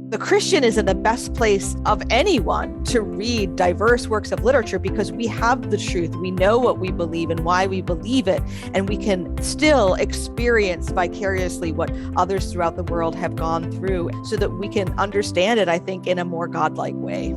The Christian is in the best place of anyone to read diverse works of literature because we have the truth. We know what we believe and why we believe it, and we can still experience vicariously what others throughout the world have gone through so that we can understand it, I think, in a more godlike way.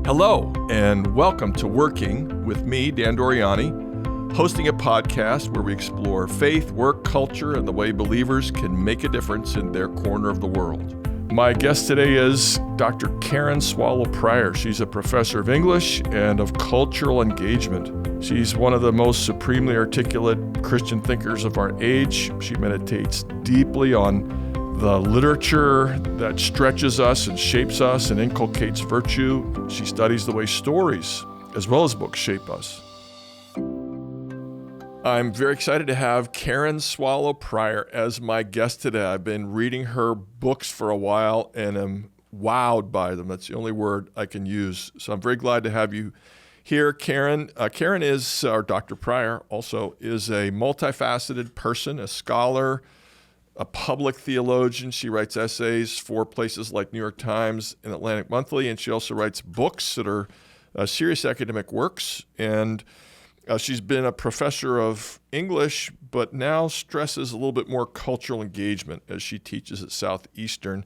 Hello, and welcome to Working with me, Dan Doriani, hosting a podcast where we explore faith, work, culture, and the way believers can make a difference in their corner of the world. My guest today is Dr. Karen Swallow-Prior. She's a professor of English and of cultural engagement. She's one of the most supremely articulate Christian thinkers of our age. She meditates deeply on the literature that stretches us and shapes us and inculcates virtue. She studies the way stories as well as books shape us. I'm very excited to have Karen Swallow-Prior as my guest today. I've been reading her books for a while and am wowed by them. That's the only word I can use. So I'm very glad to have you here, Karen. Karen is, or Dr. Prior also, is a multifaceted person, a scholar, a public theologian. She writes essays for places like New York Times and Atlantic Monthly, and she also writes books that are serious academic works. And she's been a professor of English, but now stresses a little bit more cultural engagement as she teaches at Southeastern,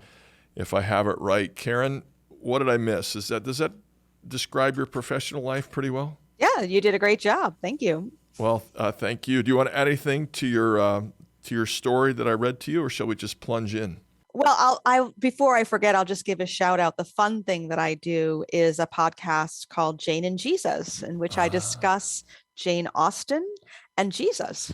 if I have it right. Karen, what did I miss? Does that describe your professional life pretty well? Yeah, you did a great job. Thank you. Well, thank you. Do you want to add anything to your story that I read to you, or shall we just plunge in? Well, before I forget, I'll just give a shout out. The fun thing that I do is a podcast called Jane and Jesus, in which I discuss Jane Austen and Jesus.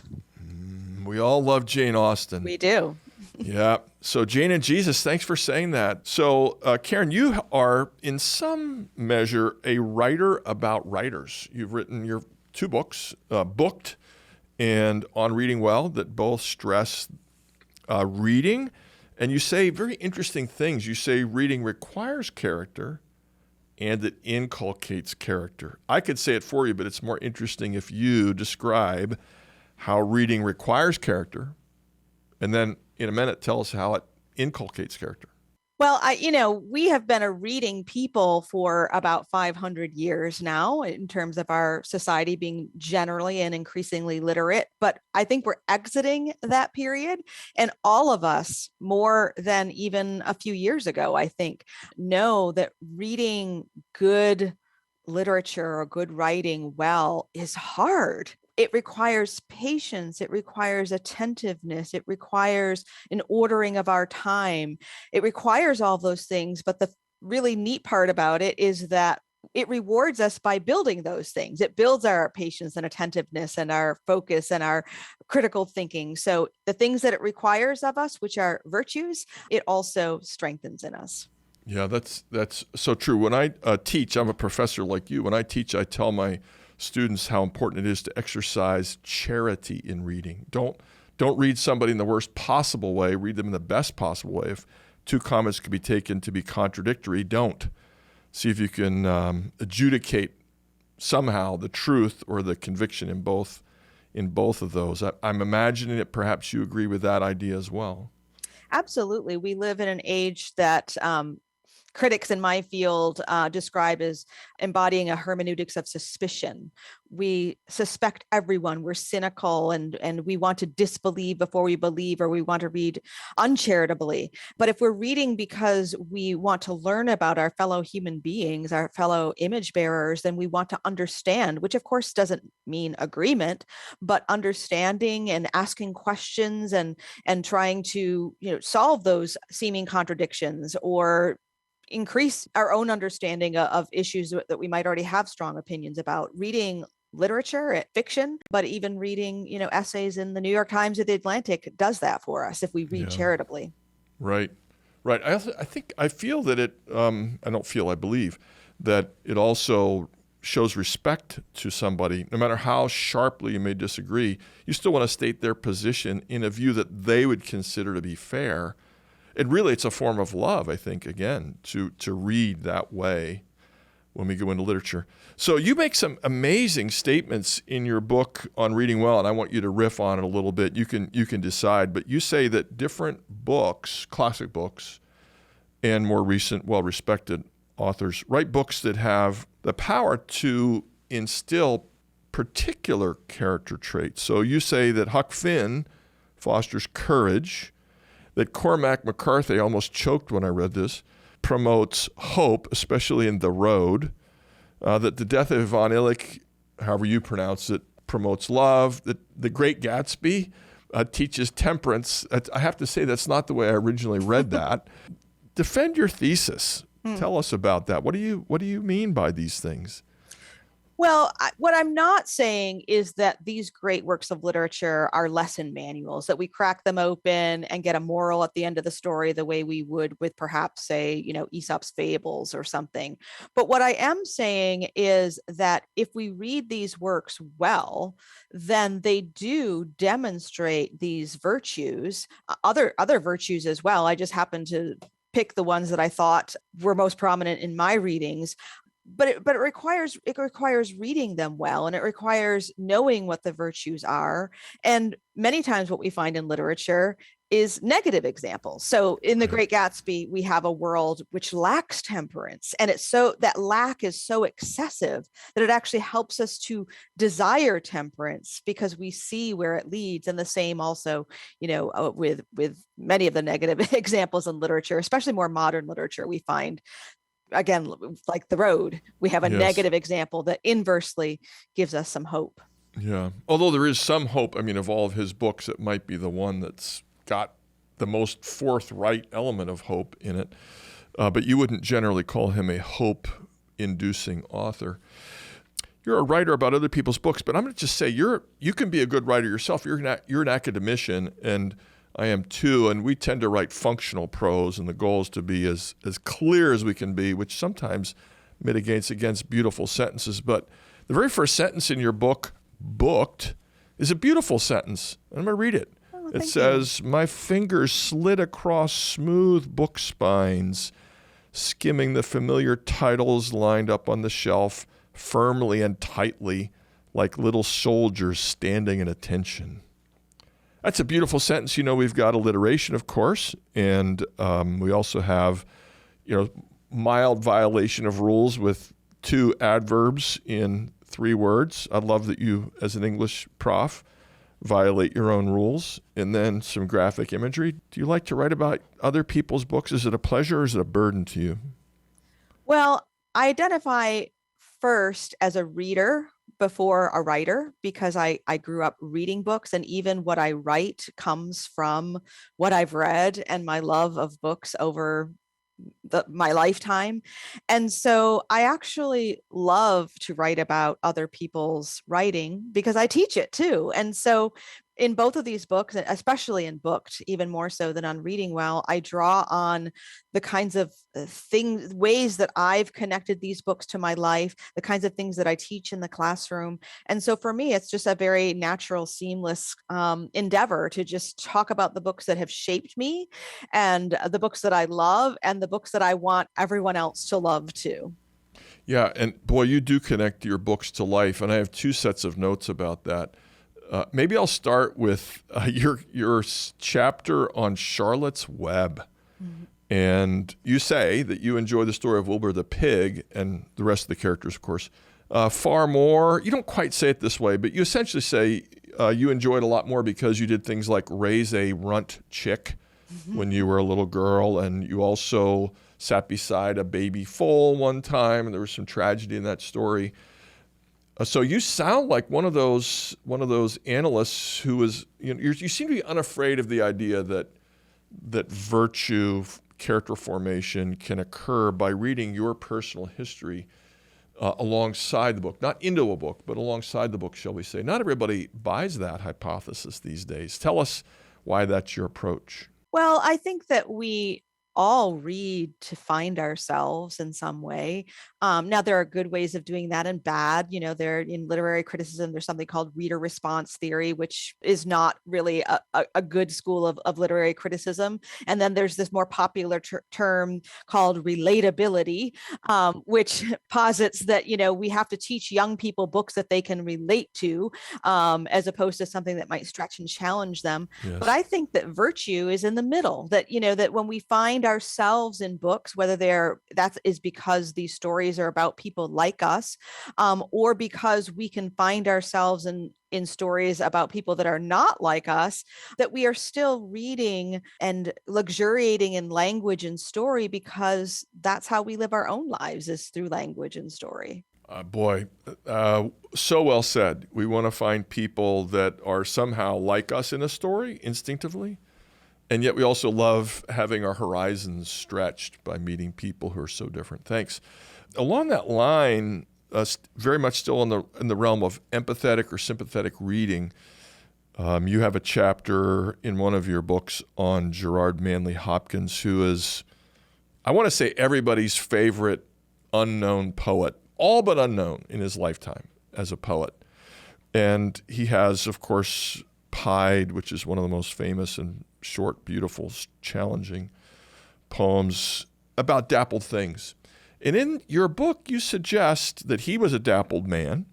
We all love Jane Austen. We do. Yeah. So Jane and Jesus, thanks for saying that. So Karen, you are in some measure a writer about writers. You've written your two books, Booked and On Reading Well, that both stress reading. And you say very interesting things. You say reading requires character and it inculcates character. I could say it for you, but it's more interesting if you describe how reading requires character, and then in a minute tell us how it inculcates character. Well, we have been a reading people for about 500 years now in terms of our society being generally and increasingly literate. But I think we're exiting that period. And all of us, more than even a few years ago, I think, know that reading good literature or good writing well is hard. It requires patience. It requires attentiveness. It requires an ordering of our time. It requires all those things. But the really neat part about it is that it rewards us by building those things. It builds our patience and attentiveness and our focus and our critical thinking. So the things that it requires of us, which are virtues, it also strengthens in us. Yeah, that's so true. When I teach, I'm a professor like you. When I teach, I tell my students how important it is to exercise charity in reading. Don't read somebody in the worst possible way. Read them in the best possible way. If two comments can be taken to be contradictory, don't. See if you can adjudicate somehow the truth or the conviction in both of those. I'm imagining that perhaps you agree with that idea as well. Absolutely. We live in an age that critics in my field describe as embodying a hermeneutics of suspicion. We suspect everyone. We're cynical and we want to disbelieve before we believe, or we want to read uncharitably. But if we're reading because we want to learn about our fellow human beings, our fellow image bearers, then we want to understand, which of course doesn't mean agreement, but understanding and asking questions and trying to solve those seeming contradictions or increase our own understanding of issues that we might already have strong opinions about. Reading literature, fiction, but even reading, essays in the New York Times or the Atlantic does that for us if we read charitably. Right. I feel that I believe that it also shows respect to somebody. No matter how sharply you may disagree, you still want to state their position in a view that they would consider to be fair. And really, it's a form of love, I think, again, to read that way when we go into literature. So you make some amazing statements in your book on reading well, and I want you to riff on it a little bit. You can decide, but you say that different books, classic books, and more recent, well-respected authors write books that have the power to instill particular character traits. So you say that Huck Finn fosters courage, that Cormac McCarthy, I almost choked when I read this, promotes hope, especially in The Road, that The Death of Von Illich, however you pronounce it, promotes love, that The Great Gatsby teaches temperance. I have to say that's not the way I originally read that. Defend your thesis. Tell us about that. What do you mean by these things? Well, what I'm not saying is that these great works of literature are lesson manuals, that we crack them open and get a moral at the end of the story the way we would with perhaps, say, Aesop's fables or something. But what I am saying is that if we read these works well, then they do demonstrate these virtues, other virtues as well. I just happen to pick the ones that I thought were most prominent in my readings. But it requires reading them well, and it requires knowing what the virtues are. And many times what we find in literature is negative examples. So in The Great Gatsby, we have a world which lacks temperance, and that lack is so excessive that it actually helps us to desire temperance because we see where it leads. And the same also, with many of the negative examples in literature, especially more modern literature, we find, again, like The Road, we have a negative example that inversely gives us some hope. Yeah. Although there is some hope. I mean, of all of his books, it might be the one that's got the most forthright element of hope in it. But you wouldn't generally call him a hope-inducing author. You're a writer about other people's books, but I'm going to just say you can be a good writer yourself. You're an academician, and I am too, and we tend to write functional prose, and the goal is to be as clear as we can be, which sometimes mitigates against beautiful sentences. But the very first sentence in your book, Booked, is a beautiful sentence. I'm going to read it. It says, "My fingers slid across smooth book spines, skimming the familiar titles lined up on the shelf firmly and tightly, like little soldiers standing at attention." That's a beautiful sentence. We've got alliteration, of course, and we also have, mild violation of rules with 2 adverbs in 3 words. I love that you, as an English prof, violate your own rules. And then some graphic imagery. Do you like to write about other people's books? Is it a pleasure or is it a burden to you? Well, I identify first as a reader before a writer, because I grew up reading books, and even what I write comes from what I've read and my love of books over my lifetime. And so I actually love to write about other people's writing because I teach it too. And so in both of these books, especially in Booked, even more so than on Reading Well, I draw on the kinds of ways that I've connected these books to my life, the kinds of things that I teach in the classroom. And so for me, it's just a very natural, seamless endeavor to just talk about the books that have shaped me, and the books that I love, and the books that I want everyone else to love too. Yeah, and boy, you do connect your books to life, and I have 2 sets of notes about that. Maybe I'll start with your chapter on Charlotte's Web. Mm-hmm. And you say that you enjoy the story of Wilbur the pig and the rest of the characters, of course, far more. You don't quite say it this way, but you essentially say you enjoy it a lot more because you did things like raise a runt chick when you were a little girl, and you also sat beside a baby foal one time, and there was some tragedy in that story. So you sound like one of those analysts who is, you seem to be unafraid of the idea that virtue, character formation can occur by reading your personal history alongside the book, not into a book, but alongside the book, shall we say. Not everybody buys that hypothesis these days. Tell us why that's your approach. Well, I think that we all read to find ourselves in some way. Now, there are good ways of doing that and bad. There in literary criticism, there's something called reader response theory, which is not really a good school of literary criticism. And then there's this more popular term called relatability, which posits that, we have to teach young people books that they can relate to, as opposed to something that might stretch and challenge them. Yes. But I think that virtue is in the middle, that, that when we find ourselves in books, whether that is because these stories are about people like us, or because we can find ourselves in stories about people that are not like us, that we are still reading and luxuriating in language and story, because that's how we live our own lives, is through language and story. Boy, so well said. We want to find people that are somehow like us in a story instinctively, and yet we also love having our horizons stretched by meeting people who are so different. Thanks. Along that line, very much still in the realm of empathetic or sympathetic reading, you have a chapter in one of your books on Gerard Manley Hopkins, who is, I want to say, everybody's favorite unknown poet, all but unknown in his lifetime as a poet. And he has, of course, Pied, which is one of the most famous and short, beautiful, challenging poems about dappled things. And in your book, you suggest that he was a dappled man,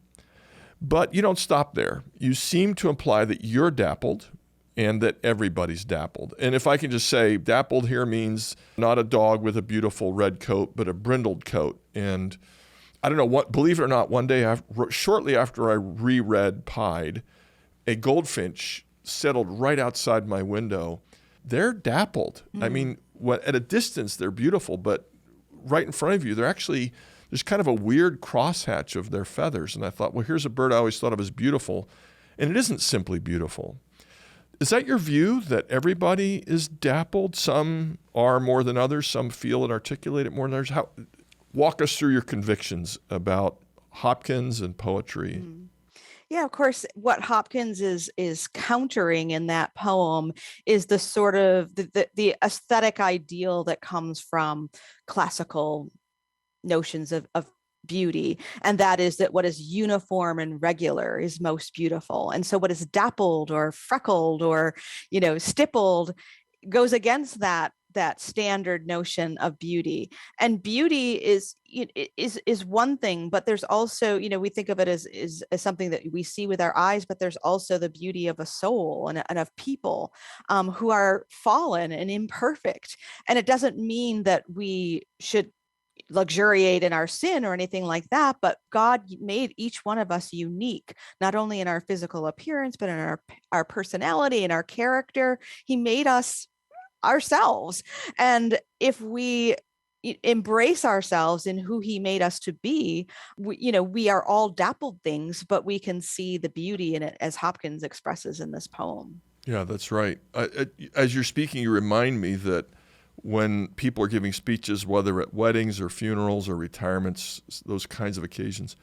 but you don't stop there. You seem to imply that you're dappled and that everybody's dappled. And if I can just say, dappled here means not a dog with a beautiful red coat, but a brindled coat. And I don't know what, believe it or not, one day, shortly after I reread Pied, a goldfinch settled right outside my window. They're dappled. I mean, at a distance, they're beautiful, but right in front of you, there's kind of a weird crosshatch of their feathers. And I thought, well, here's a bird I always thought of as beautiful, and it isn't simply beautiful. Is that your view, that everybody is dappled? Some are more than others. Some feel and articulate it more than others. Walk us through your convictions about Hopkins and poetry. Yeah, of course, what Hopkins is countering in that poem is the sort of the aesthetic ideal that comes from classical notions of beauty. And that is that what is uniform and regular is most beautiful. And so what is dappled or freckled or, stippled goes against that standard notion of beauty. And beauty is one thing, but there's also, we think of it as something that we see with our eyes, but there's also the beauty of a soul and of people who are fallen and imperfect. And it doesn't mean that we should luxuriate in our sin or anything like that, but God made each one of us unique, not only in our physical appearance, but in our personality and our character. He made us ourselves. And if we embrace ourselves in who he made us to be, we are all dappled things, but we can see the beauty in it, as Hopkins expresses in this poem. Yeah, that's right. As you're speaking, you remind me that when people are giving speeches, whether at weddings or funerals or retirements, those kinds of occasions,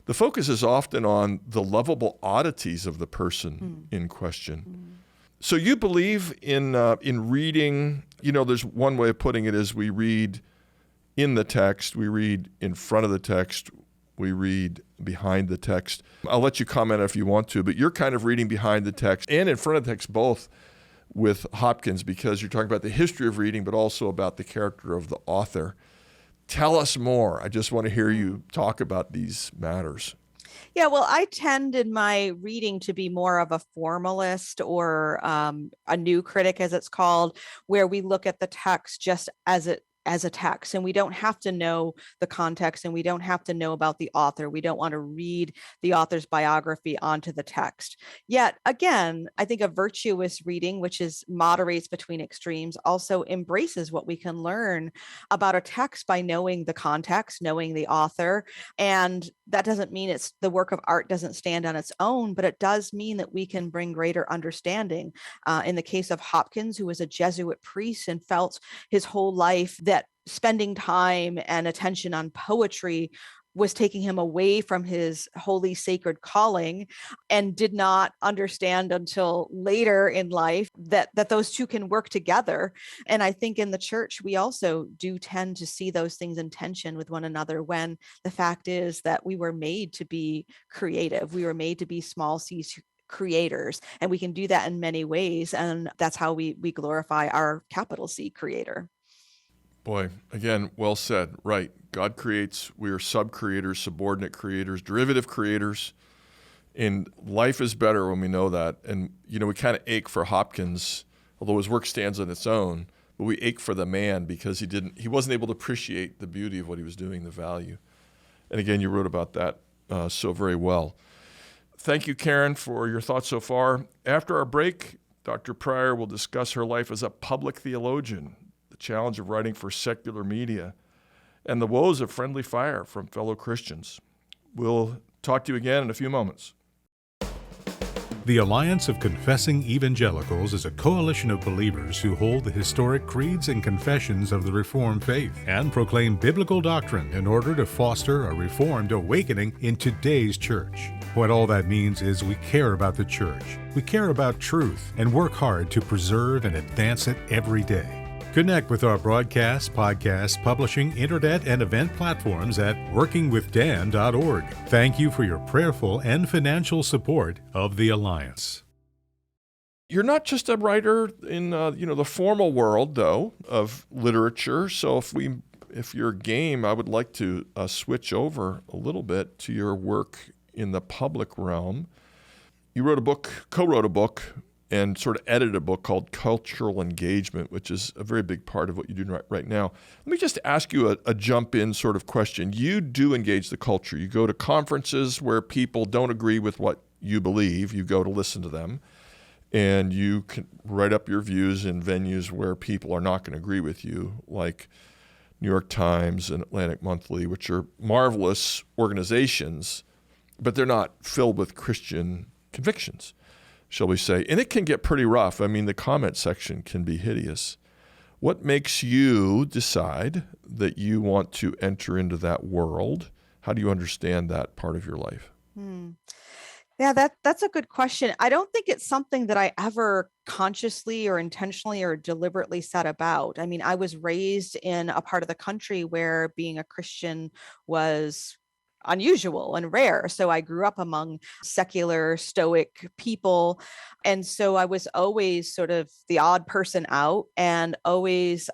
the focus is often on the lovable oddities of the person in question. So you believe in reading, there's one way of putting it is we read in the text, we read in front of the text, we read behind the text. I'll let you comment if you want to, but you're kind of reading behind the text and in front of the text both with Hopkins, because you're talking about the history of reading, but also about the character of the author. Tell us more. I just want to hear you talk about these matters. Yeah, well, I tend in my reading to be more of a formalist, or a new critic, as it's called, where we look at the text just as a text, and we don't have to know the context, and we don't have to know about the author. We don't want to read the author's biography onto the text. Yet again, I think a virtuous reading, which moderates between extremes, also embraces what we can learn about a text by knowing the context, knowing the author. And that doesn't mean the work of art doesn't stand on its own, but it does mean that we can bring greater understanding. In the case of Hopkins, who was a Jesuit priest and felt his whole life that spending time and attention on poetry was taking him away from his holy sacred calling, and did not understand until later in life that those two can work together. And I think in the church, we also do tend to see those things in tension with one another, when the fact is that we were made to be creative. We were made to be small c creators, and we can do that in many ways. And that's how we glorify our capital C Creator. Boy, again, well said. Right. God creates. We are sub-creators, subordinate creators, derivative creators. And life is better when we know that. And, we kind of ache for Hopkins, although his work stands on its own. but we ache for the man because he wasn't able to appreciate the beauty of what he was doing, the value. And again, you wrote about that so very well. Thank you, Karen, for your thoughts so far. After our break, Dr. Pryor will discuss her life as a public theologian, the challenge of writing for secular media, and the woes of friendly fire from fellow Christians. We'll talk to you again in a few moments. The Alliance of Confessing Evangelicals is a coalition of believers who hold the historic creeds and confessions of the Reformed faith and proclaim biblical doctrine in order to foster a Reformed awakening in today's church. What all that means is we care about the church, we care about truth, and work hard to preserve and advance it every day. Connect with our broadcast, podcast, publishing, internet, and event platforms at workingwithdan.org. Thank you for your prayerful and financial support of the Alliance. You're not just a writer in the formal world, though, of literature. So if you're game, I would like to switch over a little bit to your work in the public realm. You co-wrote a book, and sort of edited a book called Cultural Engagement, which is a very big part of what you do right now. Let me just ask you a jump-in sort of question. You do engage the culture. You go to conferences where people don't agree with what you believe. You go to listen to them, and you can write up your views in venues where people are not going to agree with you, like New York Times and Atlantic Monthly, which are marvelous organizations, but they're not filled with Christian convictions, shall we say. And it can get pretty rough. I mean, the comment section can be hideous. What makes you decide that you want to enter into that world? How do you understand that part of your life? Yeah, that's a good question. I don't think it's something that I ever consciously or intentionally or deliberately set about. I mean, I was raised in a part of the country where being a Christian was unusual and rare. So I grew up among secular, stoic people. And so I was always sort of the odd person out and always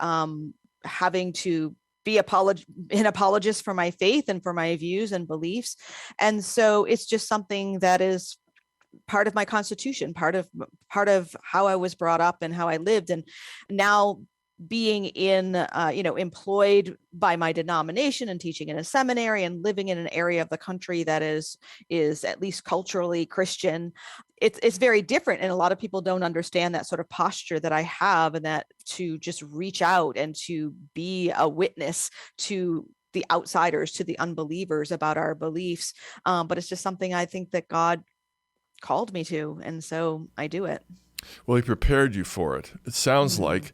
having to be an apologist for my faith and for my views and beliefs. And so it's just something that is part of my constitution, part of how I was brought up and how I lived. And now being employed by my denomination and teaching in a seminary and living in an area of the country that is at least culturally Christian, it's very different. And a lot of people don't understand that sort of posture that I have, and that to just reach out and to be a witness to the outsiders, to the unbelievers about our beliefs. But it's just something I think that God called me to. And so I do it. Well, he prepared you for it. It sounds like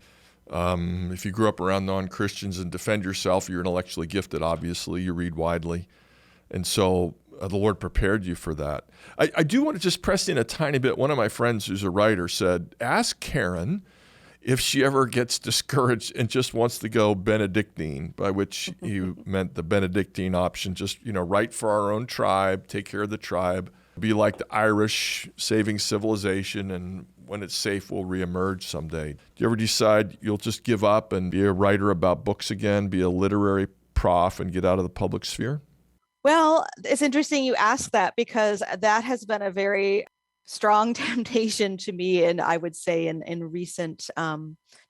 if you grew up around non-Christians and defend yourself, you're intellectually gifted, obviously. You read widely. And so the Lord prepared you for that. I do want to just press in a tiny bit. One of my friends who's a writer said, ask Karen if she ever gets discouraged and just wants to go Benedictine, by which he meant the Benedictine option, just, write for our own tribe, take care of the tribe, be like the Irish, saving civilization, and when it's safe, we'll reemerge someday. Do you ever decide you'll just give up and be a writer about books again, be a literary prof, and get out of the public sphere? Well, it's interesting you ask that, because that has been a very strong temptation to me. And I would say in recent,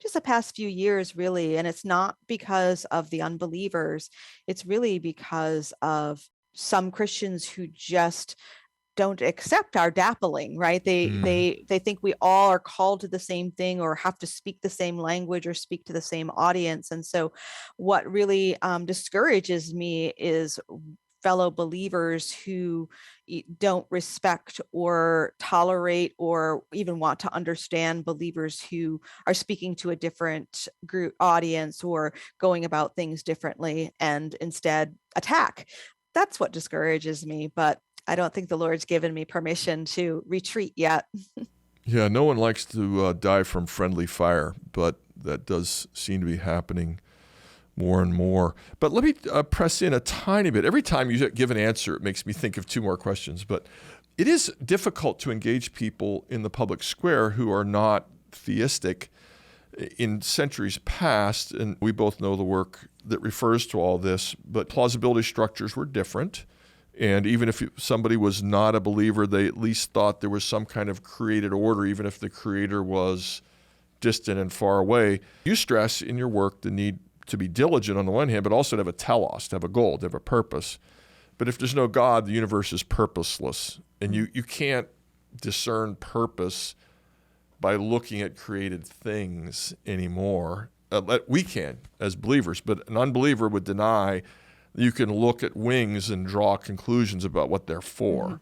just the past few years, really. And it's not because of the unbelievers. It's really because of some Christians who just don't accept our dappling, right? They think we all are called to the same thing or have to speak the same language or speak to the same audience. And so what really discourages me is fellow believers who don't respect or tolerate or even want to understand believers who are speaking to a different group audience or going about things differently, and instead attack. That's what discourages me. But I don't think the Lord's given me permission to retreat yet. Yeah, no one likes to die from friendly fire, but that does seem to be happening more and more. But let me press in a tiny bit. Every time you give an answer, it makes me think of two more questions. But it is difficult to engage people in the public square who are not theistic. In centuries past, and we both know the work that refers to all this, but plausibility structures were different. And even if somebody was not a believer, they at least thought there was some kind of created order, even if the creator was distant and far away. You stress in your work the need to be diligent on the one hand, but also to have a telos, to have a goal, to have a purpose. But if there's no God, the universe is purposeless. And you can't discern purpose by looking at created things anymore. We can as believers, but an unbeliever would deny you can look at wings and draw conclusions about what they're for,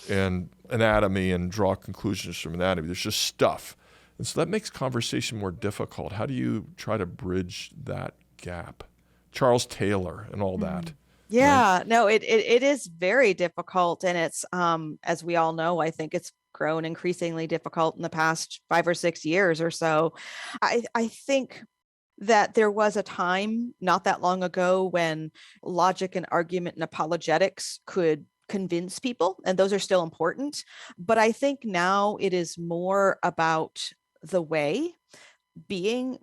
and anatomy and draw conclusions from anatomy. There's just stuff. And so that makes conversation more difficult. How do you try to bridge that gap? Charles Taylor and all that. Yeah, right? No, it is very difficult. And it's, as we all know, I think it's grown increasingly difficult in the past 5 or 6 years or so. I think that there was a time not that long ago when logic and argument and apologetics could convince people, and those are still important. But I think now it is more about the way,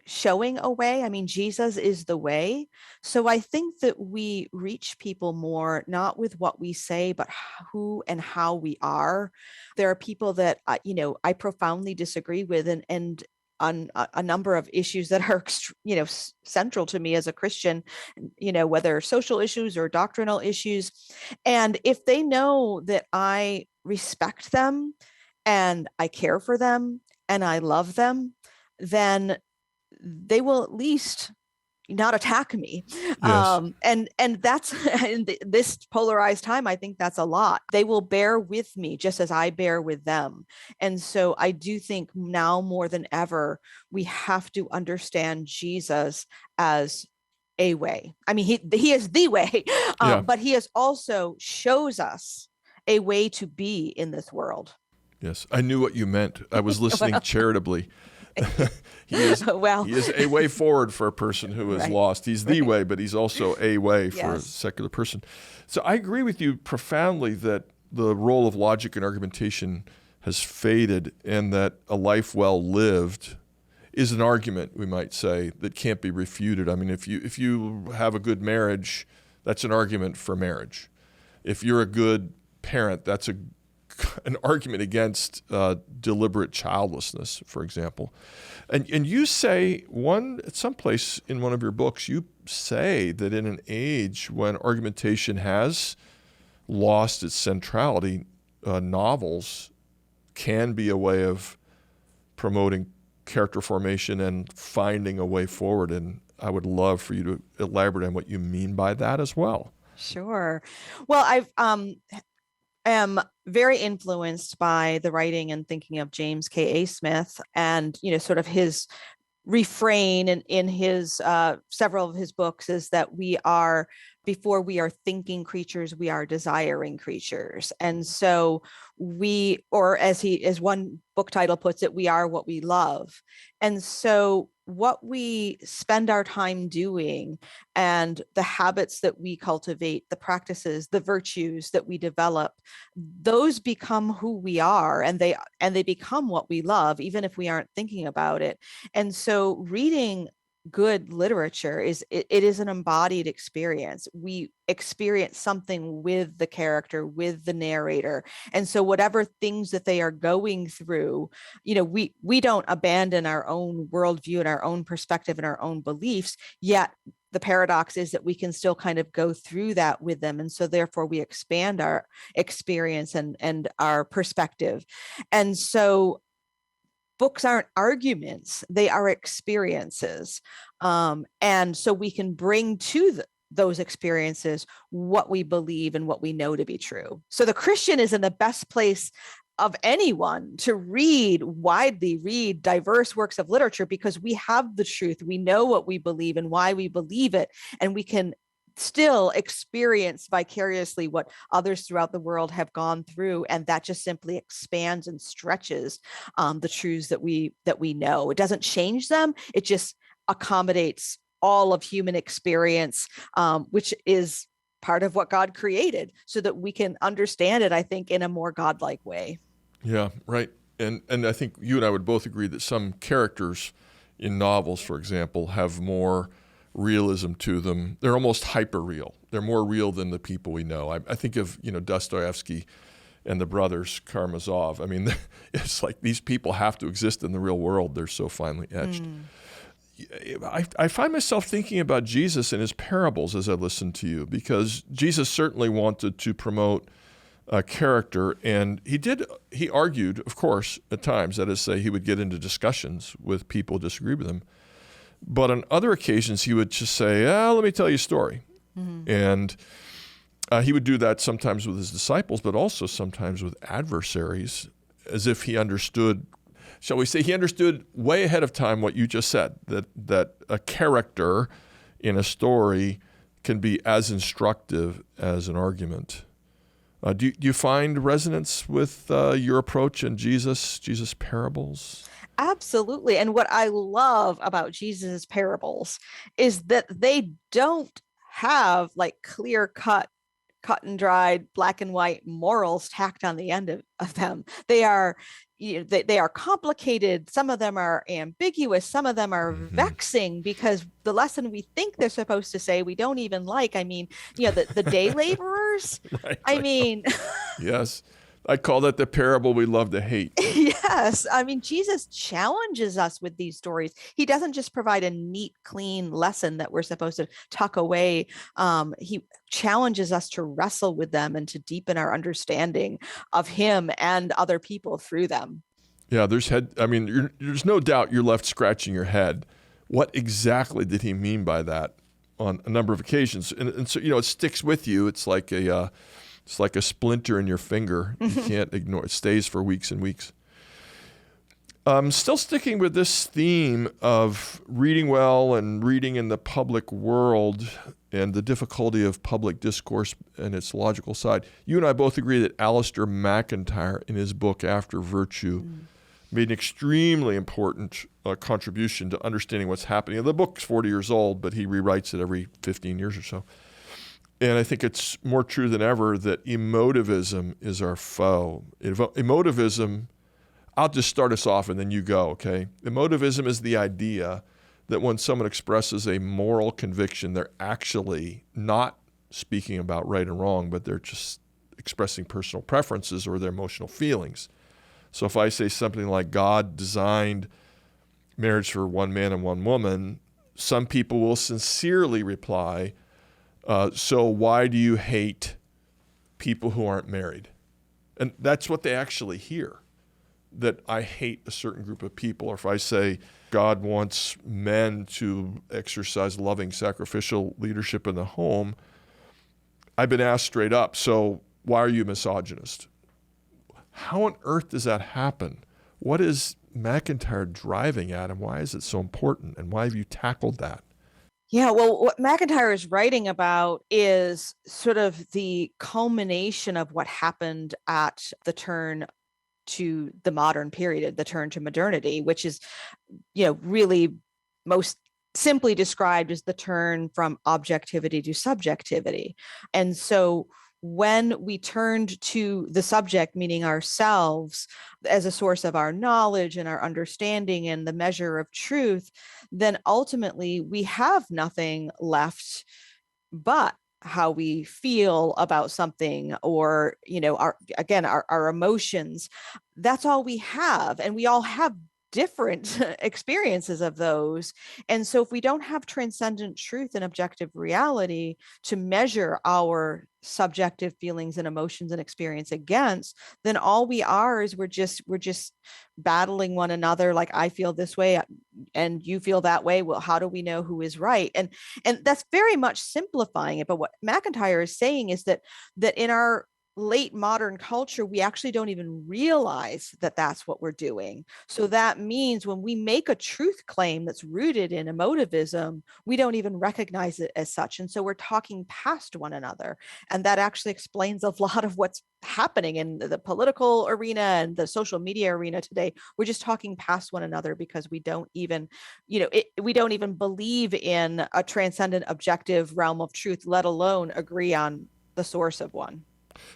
showing a way. I mean, Jesus is the way. So I think that we reach people more, not with what we say, but who and how we are. There are people that, I profoundly disagree with, and on a number of issues that are, central to me as a Christian, whether social issues or doctrinal issues. And if they know that I respect them and I care for them and I love them, then they will at least not attack me. Yes. And that's in this polarized time, I think that's a lot. They will bear with me just as I bear with them. And so I do think now more than ever, we have to understand Jesus as a way. I mean, he is the way, but he is also shows us a way to be in this world. Yes, I knew what you meant. I was listening charitably. He is a way forward for a person who is lost. He's the way, but he's also a way for a secular person. So I agree with you profoundly that the role of logic and argumentation has faded, and that a life well lived is an argument, we might say, that can't be refuted. I mean, if you have a good marriage, that's an argument for marriage. If you're a good parent, that's an argument against deliberate childlessness, for example. And you say at some place in one of your books, you say that in an age when argumentation has lost its centrality, novels can be a way of promoting character formation and finding a way forward. And I would love for you to elaborate on what you mean by that as well. Sure. Well, am very influenced by the writing and thinking of James K.A. Smith, and sort of his refrain in his several of his books is that before we are thinking creatures, we are desiring creatures. And so or as one book title puts it, we are what we love. And so what we spend our time doing and the habits that we cultivate, the practices, the virtues that we develop, those become who we are, and they become what we love, even if we aren't thinking about it. And so reading good literature is an embodied experience. We experience something with the character, with the narrator. And so whatever things that they are going through, we don't abandon our own worldview and our own perspective and our own beliefs, yet the paradox is that we can still kind of go through that with them. And so therefore we expand our experience and our perspective. And so books aren't arguments, they are experiences. And so we can bring to those experiences what we believe and what we know to be true. So the Christian is in the best place of anyone to widely read diverse works of literature, because we have the truth. We know what we believe and why we believe it, and we can still experience vicariously what others throughout the world have gone through, and that just simply expands and stretches the truths that we know. It doesn't change them, it just accommodates all of human experience, which is part of what God created, so that we can understand it, I think, in a more godlike way. Yeah, right. And I think you and I would both agree that some characters in novels, for example, have more realism to them. They're almost hyper real. They're more real than the people we know. I think of Dostoevsky and the brothers Karamazov. I mean, it's like these people have to exist in the real world. They're so finely etched. I find myself thinking about Jesus and his parables as I listen to you, because Jesus certainly wanted to promote character, and he argued, of course, at times, that is to say, he would get into discussions with people who disagree with him. But on other occasions, he would just say, let me tell you a story. And he would do that sometimes with his disciples, but also sometimes with adversaries, as if he understood, shall we say, he understood way ahead of time what you just said, that a character in a story can be as instructive as an argument. Do you find resonance with your approach in Jesus' parables? Absolutely. And what I love about Jesus' parables is that they don't have like clear cut and dried, black and white morals tacked on the end of them. They are, they are complicated. Some of them are ambiguous. Some of them are vexing, because the lesson we think they're supposed to say, we don't even like. I mean, the day laborers. Right. I mean, yes. I call that the parable we love to hate. Yes. I mean, Jesus challenges us with these stories. He doesn't just provide a neat, clean lesson that we're supposed to tuck away. He challenges us to wrestle with them and to deepen our understanding of him and other people through them. Yeah, there's no doubt you're left scratching your head. What exactly did he mean by that on a number of occasions? And so, it sticks with you. It's like a splinter in your finger. You can't ignore it. It stays for weeks and weeks. Still sticking with this theme of reading well and reading in the public world and the difficulty of public discourse and its logical side. You and I both agree that Alistair McIntyre, in his book After Virtue, made an extremely important contribution to understanding what's happening. The book's 40 years old, but he rewrites it every 15 years or so. And I think it's more true than ever that emotivism is our foe. Emotivism, I'll just start us off and then you go, okay? Emotivism is the idea that when someone expresses a moral conviction, they're actually not speaking about right and wrong, but they're just expressing personal preferences or their emotional feelings. So if I say something like God designed marriage for one man and one woman, some people will sincerely reply, so why do you hate people who aren't married? And that's what they actually hear, that I hate a certain group of people. Or if I say God wants men to exercise loving, sacrificial leadership in the home, I've been asked straight up, so why are you misogynist? How on earth does that happen? What is McIntyre driving at, and why is it so important? And why have you tackled that? Yeah, well, what McIntyre is writing about is sort of the culmination of what happened at the turn to the modern period, the turn to modernity, which is, really most simply described as the turn from objectivity to subjectivity. And so when we turned to the subject, meaning ourselves, as a source of our knowledge and our understanding and the measure of truth, then ultimately we have nothing left but how we feel about something, or, our emotions. That's all we have. And we all have different experiences of those. And so if we don't have transcendent truth and objective reality to measure our subjective feelings and emotions and experience against, then all we are is we're just battling one another. Like, I feel this way and you feel that way. Well, how do we know who is right? And that's very much simplifying it. But what McIntyre is saying is that in our late modern culture, we actually don't even realize that that's what we're doing. So that means when we make a truth claim that's rooted in emotivism, we don't even recognize it as such. And so we're talking past one another. And that actually explains a lot of what's happening in the political arena and the social media arena today. We're just talking past one another because we don't even, we don't even believe in a transcendent objective realm of truth, let alone agree on the source of one.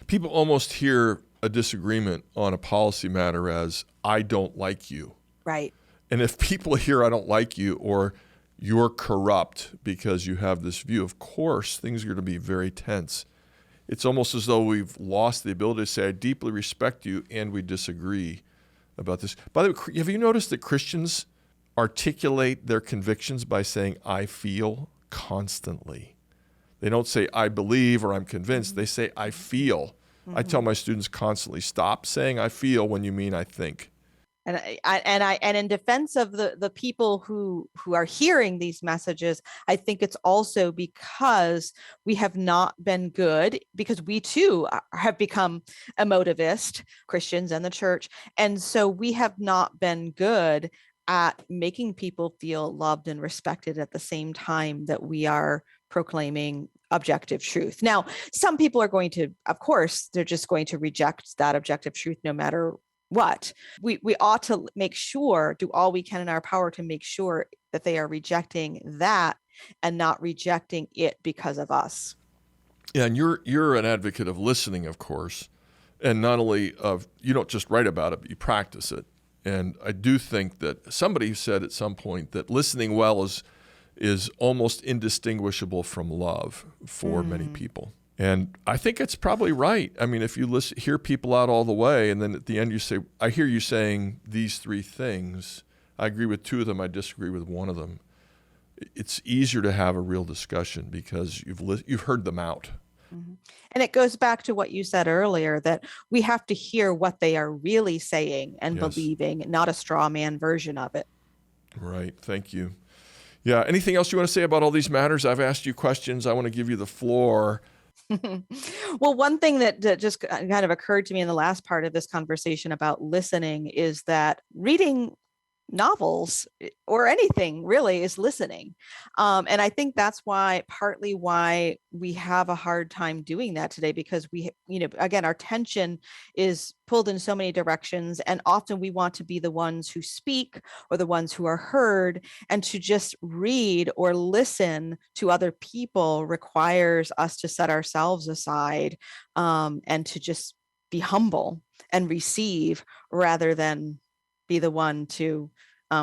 People almost hear a disagreement on a policy matter as, I don't like you. Right. And if people hear I don't like you, or you're corrupt because you have this view, of course, things are going to be very tense. it's almost as though we've lost the ability to say, I deeply respect you, and we disagree about this. By the way, have you noticed that Christians articulate their convictions by saying, I feel, constantly? They don't say, I believe or I'm convinced. They say, I feel. I tell my students constantly, stop saying I feel when you mean I think. And in defense of the people who are hearing these messages, I think it's also because we have not been good, because we too have become emotivist, Christians and the church. And so we have not been good at making people feel loved and respected at the same time that we are proclaiming objective truth. Now, some people are going to, of course, they're just going to reject that objective truth no matter what. We ought to make sure, do all we can in our power to make sure that they are rejecting that and not rejecting it because of us. Yeah, and you're an advocate of listening, of course, and not only of, you don't just write about it, but you practice it. And I do think that somebody said at some point that listening well is almost indistinguishable from love for many people. And I think it's probably right. I mean, if you hear people out all the way, and then at the end you say, I hear you saying these three things. I agree with two of them. I disagree with one of them. It's easier to have a real discussion because you've heard them out. Mm-hmm. And it goes back to what you said earlier, that we have to hear what they are really saying and believing, not a straw man version of it. Right. Thank you. Yeah. Anything else you want to say about all these matters? I've asked you questions. I want to give you the floor. Well, one thing that just kind of occurred to me in the last part of this conversation about listening is that reading novels or anything really is listening. And I think that's partly why we have a hard time doing that today, because we, again, our attention is pulled in so many directions. And often we want to be the ones who speak or the ones who are heard, and to just read or listen to other people requires us to set ourselves aside and to just be humble and receive rather than be the one to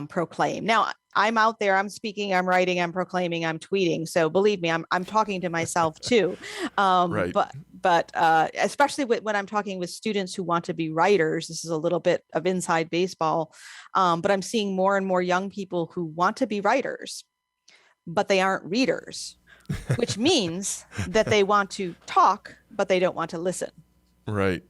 proclaim. Now, I'm out there, I'm speaking, I'm writing, I'm proclaiming, I'm tweeting. So believe me, I'm talking to myself too. Right. But especially when I'm talking with students who want to be writers, this is a little bit of inside baseball. But I'm seeing more and more young people who want to be writers, but they aren't readers, which means that they want to talk, but they don't want to listen. Right.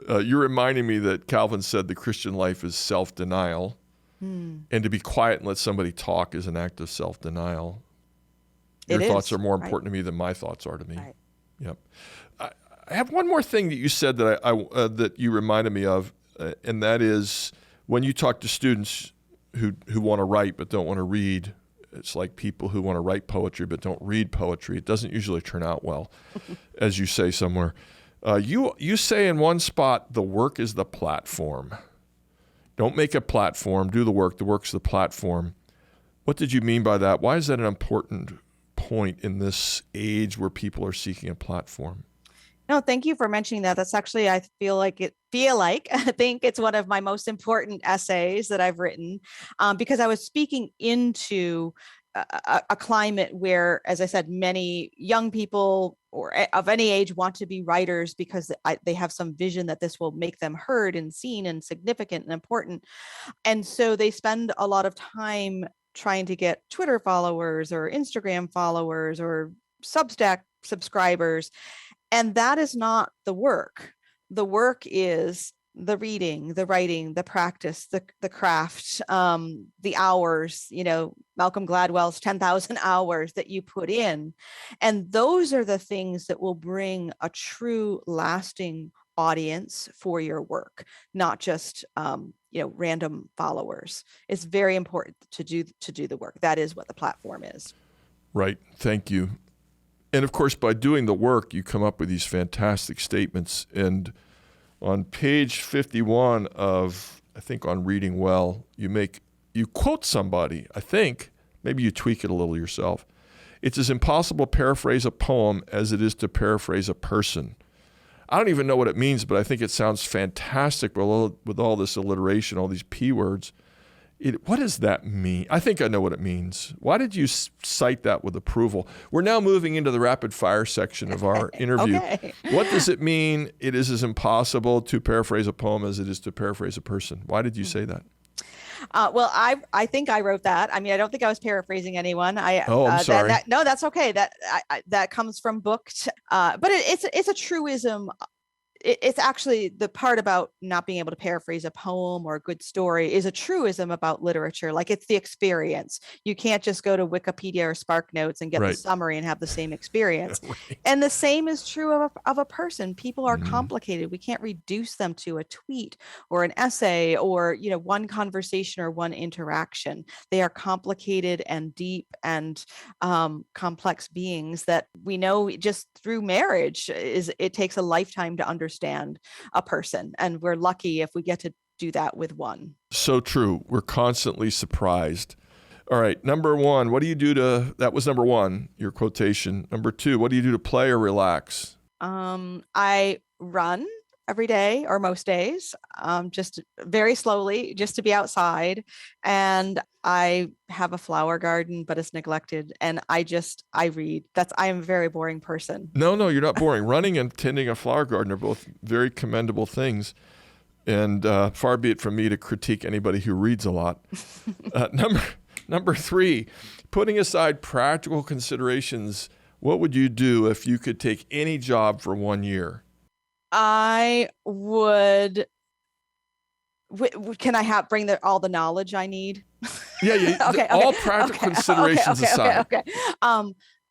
You're reminding me that Calvin said the Christian life is self-denial. And to be quiet and let somebody talk is an act of self-denial. Your thoughts are more important to me than my thoughts are to me. Right. Yep. I have one more thing that you said that that you reminded me of, and that is when you talk to students who want to write but don't want to read. It's like people who want to write poetry but don't read poetry. It doesn't usually turn out well, as you say somewhere. You say in one spot, the work is the platform. Don't make a platform, do the work. The work's the platform. What did you mean by that? Why is that an important point in this age where people are seeking a platform? No, thank you for mentioning that. That's actually, I think it's one of my most important essays that I've written, because I was speaking into a climate where, as I said, many young people or of any age want to be writers because they have some vision that this will make them heard and seen and significant and important. And so they spend a lot of time trying to get Twitter followers or Instagram followers or Substack subscribers. And that is not the work. The work is the reading, the writing, the practice, the craft, the hours, Malcolm Gladwell's 10,000 hours that you put in. And those are the things that will bring a true lasting audience for your work, not just, random followers. It's very important to do the work. That is what the platform is. Right. Thank you. And of course, by doing the work, you come up with these fantastic statements. And on page 51 of, I think, on Reading Well, you quote somebody, I think, maybe you tweak it a little yourself. It's as impossible to paraphrase a poem as it is to paraphrase a person. I don't even know what it means, but I think it sounds fantastic with all this alliteration, all these P words. What does that mean? I think I know what it means. Why did you cite that with approval? We're now moving into the rapid fire section of our interview. Okay. What does it mean it is as impossible to paraphrase a poem as it is to paraphrase a person? Why did you say that? Well, I think I wrote that. I mean, I don't think I was paraphrasing anyone. I'm sorry. No, that's okay. That comes from booked. But it's a truism. It's actually the part about not being able to paraphrase a poem or a good story is a truism about literature. Like, it's the experience. You can't just go to Wikipedia or SparkNotes and get the summary and have the same experience. Right. And the same is true of a person. People are complicated. We can't reduce them to a tweet or an essay or, one conversation or one interaction. They are complicated and deep and complex beings that we know just through marriage it takes a lifetime to understand a person, and we're lucky if we get to do that with one. So true. We're constantly surprised. All right, number one, what do you do that was number one, your quotation. Number two, what do you do to play or relax? I run every day or most days, just very slowly, just to be outside. And I have a flower garden, but it's neglected. And I read. I am a very boring person. No, you're not boring. Running and tending a flower garden are both very commendable things. And far be it from me to critique anybody who reads a lot. Number three, putting aside practical considerations, what would you do if you could take any job for 1 year? I would. Can I bring all the knowledge I need? Yeah. Okay, all practical considerations aside. Okay.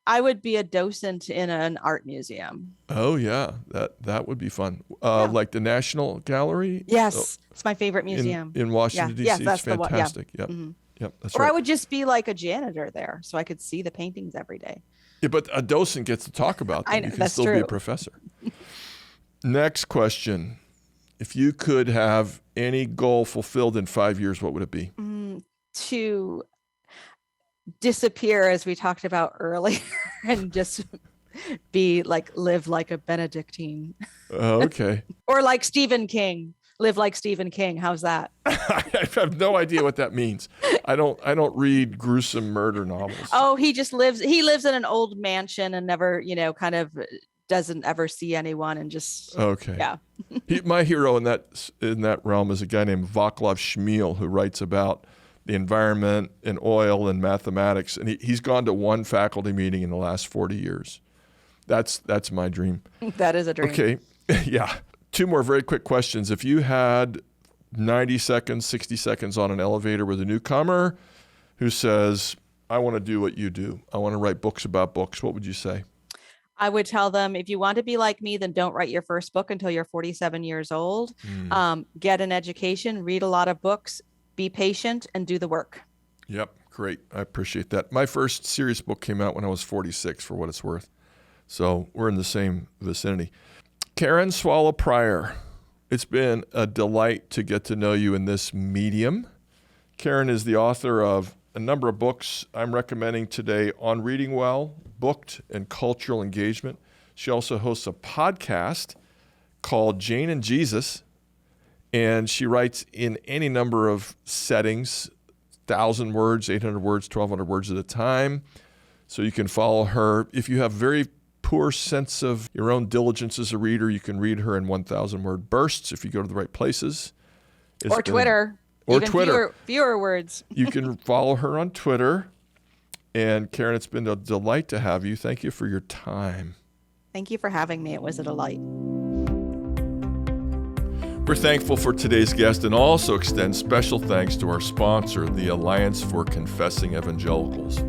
I would be a docent in an art museum. Oh yeah, that would be fun. Like the National Gallery. Yes, it's my favorite museum in Washington D.C. Yes, it's fantastic. Yep. Mm-hmm. Yep. That's or right. I would just be like a janitor there, so I could see the paintings every day. Yeah, but a docent gets to talk about them. I know, you can that's still true. be a professor. Next question. If you could have any goal fulfilled in 5 years, what would it be? To disappear, as we talked about earlier, and just live like a Benedictine. Okay. Or like Stephen King. Live like Stephen King. How's that? I have no idea what that means. I don't read gruesome murder novels. Oh, he lives in an old mansion and never, kind of doesn't ever see anyone and just okay. Yeah. My hero in that realm is a guy named Vaclav Smil, who writes about the environment and oil and mathematics, and he's gone to one faculty meeting in the last 40 years. That's my dream. That is a dream. Okay. Yeah. Two more very quick questions. If you had 90 seconds, 60 seconds on an elevator with a newcomer who says, I want to do what you do, I want to write books about books, what would you say? I would tell them, if you want to be like me, then don't write your first book until you're 47 years old. Get an education, read a lot of books, be patient, and do the work. Yep. Great. I appreciate that. My first serious book came out when I was 46, for what it's worth. So we're in the same vicinity. Karen Swallow Prior, it's been a delight to get to know you in this medium. Karen is the author of a number of books I'm recommending today on reading well, booked, and cultural engagement. She also hosts a podcast called Jane and Jesus, and she writes in any number of settings, 1,000 words, 800 words, 1,200 words at a time. So you can follow her. If you have very poor sense of your own diligence as a reader, you can read her in 1,000-word bursts if you go to the right places. Or Twitter. Or even Twitter. Fewer words. You can follow her on Twitter. And Karen, it's been a delight to have you. Thank you for your time. Thank you for having me. It was a delight. We're thankful for today's guest and also extend special thanks to our sponsor, the Alliance for Confessing Evangelicals.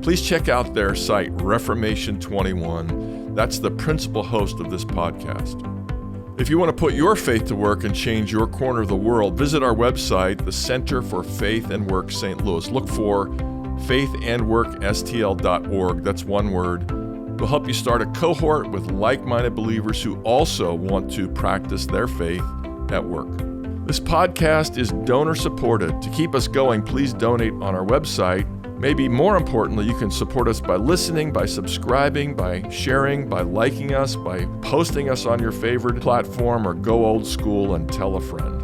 Please check out their site, Reformation 21. That's the principal host of this podcast. If you want to put your faith to work and change your corner of the world, visit our website, the Center for Faith and Work St. Louis. Look for faithandworkstl.org. That's one word. We'll help you start a cohort with like-minded believers who also want to practice their faith at work. This podcast is donor-supported. To keep us going, please donate on our website. Maybe more importantly, you can support us by listening, by subscribing, by sharing, by liking us, by posting us on your favorite platform, or go old school and tell a friend.